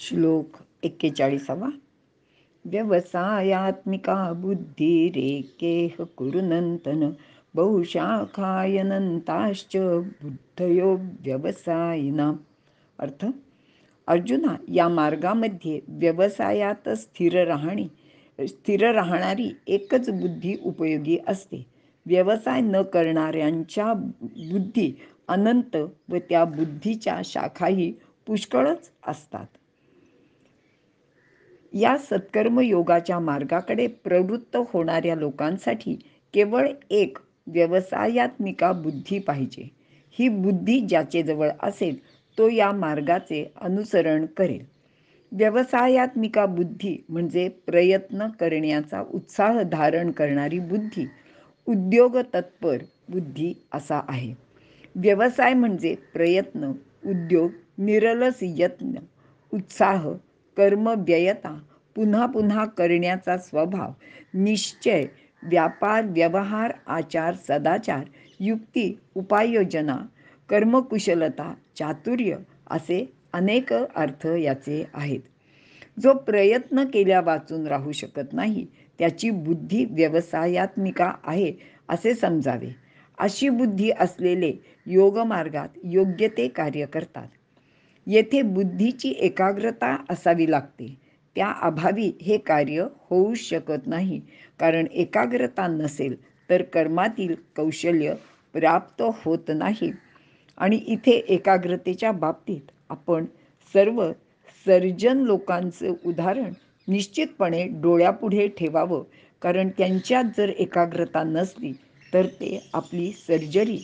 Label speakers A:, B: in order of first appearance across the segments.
A: श्लोक 41. व्यवसायात्मिका बुद्धिरेकेह कुरुनंतन बहुशाखायनंताश्च बुद्धयो व्यवसायिना. अर्थ: अर्जुना, या मार्गामध्ये व्यवसायात स्थिर राहणारी एकच बुद्धी उपयोगी असते. व्यवसाय न करणाऱ्यांच्या बुद्धी अनंत व त्या बुद्धीच्या शाखाही पुष्कळच असतात. या सत्कर्म योगाच्या मार्गाकडे प्रवृत्त होणाऱ्या लोकांसाठी केवळ एक व्यवसायात्मिका बुद्धी पाहिजे. ही बुद्धी ज्याचेजवळ असेल तो या मार्गाचे अनुसरण करेल. व्यवसायात्मिका बुद्धी म्हणजे प्रयत्न करण्याचा उत्साह धारण करणारी बुद्धी, उद्योग तत्पर बुद्धी असा आहे. व्यवसाय म्हणजे प्रयत्न, उद्योग, निरलस यत्न, उत्साह, कर्मव्ययता, पुन्हा पुन्हा करण्याचा स्वभाव, निश्चय, व्यापार, व्यवहार, आचार, सदाचार, युक्ती, उपाययोजना, कर्मकुशलता, चातुर्य असे अनेक अर्थ याचे आहेत. जो प्रयत्न केल्या वाचून राहू शकत नाही त्याची बुद्धी व्यवसायात्मिका आहे असे समजावे. अशी बुद्धी असलेले योगमार्गात योग्य ते कार्य करतात. येथे बुद्धीची एकाग्रता असावी लागते. त्या अभावी हे कार्य होऊ शकत नाही. कारण एकाग्रता नसेल तर कर्मातील कौशल्य प्राप्त होत नाही. आणि इथे एकाग्रतेच्या बाबतीत आपण सर्व सर्जन लोकांचं उदाहरण निश्चितपणे डोळ्यापुढे ठेवावं. कारण त्यांच्यात जर एकाग्रता नसली तर ते आपली सर्जरी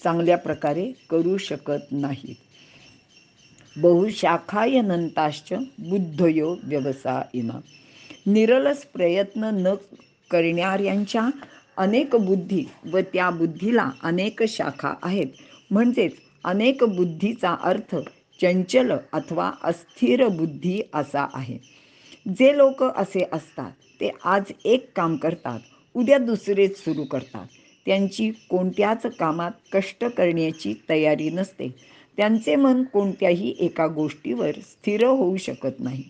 A: चांगल्या प्रकारे करू शकत नाहीत. बहुशाखायनंताश्च बुद्धयो व्यवसायिना. निरलस प्रयत्न न करणाऱ्यांच्या अनेक बुद्धी व त्या बुद्धीला अनेक शाखा आहेत. म्हणजेच अनेक बुद्धीचा अर्थ चंचल अथवा अस्थिर बुद्धी असा आहे. जे लोक असे असतात ते आज एक काम करतात, उद्या दुसरेच सुरू करतात. त्यांची कोणत्याच कामात कष्ट करण्याची तयारी नसते. त्यांचे मन कोणत्याही एका गोष्टीवर स्थिर होऊ शकत नाही.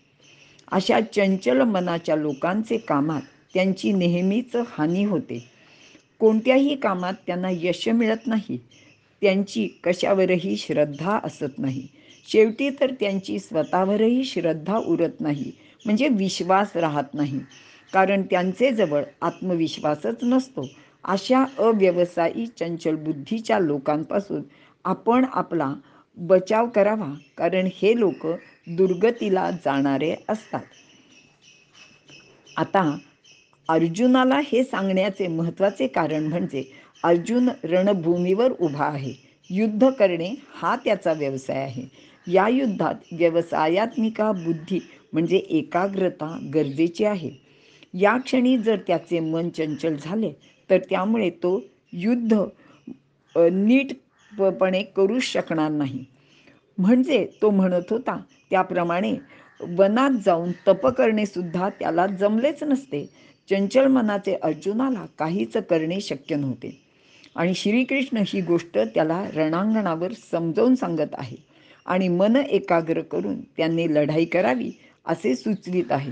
A: अशा चंचल मनाच्या लोकांचे कामात त्यांची नेहमीच हानी होते. कोणत्याही कामात त्यांना यश मिळत नाही. त्यांची कशावरही श्रद्धा असत नाही. शेवटी तर त्यांची स्वतःवरही श्रद्धा उरत नाही, म्हणजे विश्वास राहत नाही. कारण त्यांचे जवळ आत्मविश्वासच नसतो. अशा अव्यवसायी चंचल बुद्धीच्या लोकांपासून आपण आपला बचाव करावा. कारण हे लोक दुर्गतीला जाणारे असतात. आता अर्जुनाला हे सांगण्याचे महत्त्वाचे कारण म्हणजे अर्जुन रणभूमीवर उभा आहे. युद्ध करणे हा त्याचा व्यवसाय आहे. या युद्धात व्यवसायात्मिका बुद्धी म्हणजे एकाग्रता गरजेची आहे. या क्षणी जर त्याचे मन चंचल झाले तर त्यामुळे तो युद्ध नीटपणे करू शकणार नाही. म्हणजे तो म्हणत होता त्याप्रमाणे वनात जाऊन तप करणे सुद्धा त्याला जमलेच नसते. चंचल मनाचे अर्जुनाला काहीच करणे शक्य नव्हते. आणि श्रीकृष्ण ही गोष्ट त्याला रणांगणावर समजावून सांगत आहे आणि मन एकाग्र करून त्यांनी लढाई करावी असे सुचवित आहे.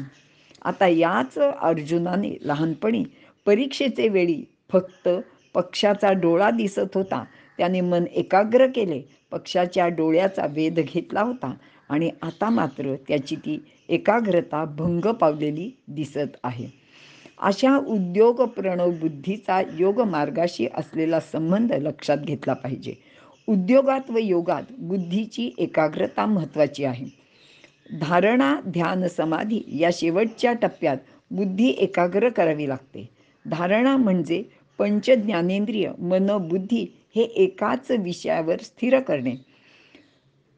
A: आता याच अर्जुनाने लहानपणी परीक्षेचे वेळी फक्त पक्षाचा डोळा दिसत होता, त्याने मन एकाग्र केले, पक्षाच्या डोळ्याचा वेध घेतला होता आणि आता मात्र त्याची ती एकाग्रता भंग पावलेली दिसत आहे. अशा उद्योग प्रणव बुद्धीचा योग मार्गाशी असलेला संबंध लक्षात घेतला पाहिजे. उद्योगात व योगात बुद्धीची एकाग्रता महत्त्वाची आहे. धारणा, ध्यान, समाधी या शेवटच्या टप्प्यात बुद्धी एकाग्र करावी लागते. धारणा म्हणजे पंच ज्ञानेंद्रिय मन बुद्धी हे एकाच विषयावर स्थिर करणे,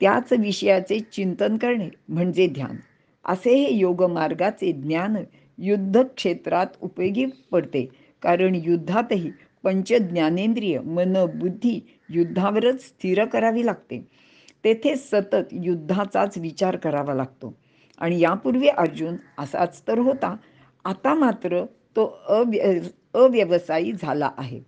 A: त्याच विषयाचे चिंतन करणे म्हणजे ध्यान. असे हे योगमार्गाचे ज्ञान युद्धक्षेत्रात उपयोगी पडते. कारण युद्धातही पंच ज्ञानेंद्रिय मन बुद्धी युद्धावरच स्थिर करावी लागते. तेथे सतत युद्धाचाच विचार करावा लागतो. आणि यापूर्वी अर्जुन असाच तर होता. आता मात्र तो अव्यवसायी झाला आहे.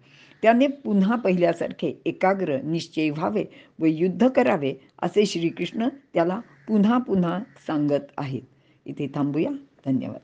A: त्याने पुन्हा पहिल्यासारखे एकाग्र निश्चयी व्हावे व युद्ध करावे असे श्रीकृष्ण त्याला पुन्हा पुन्हा सांगत आहेत. इथे थांबूया. धन्यवाद.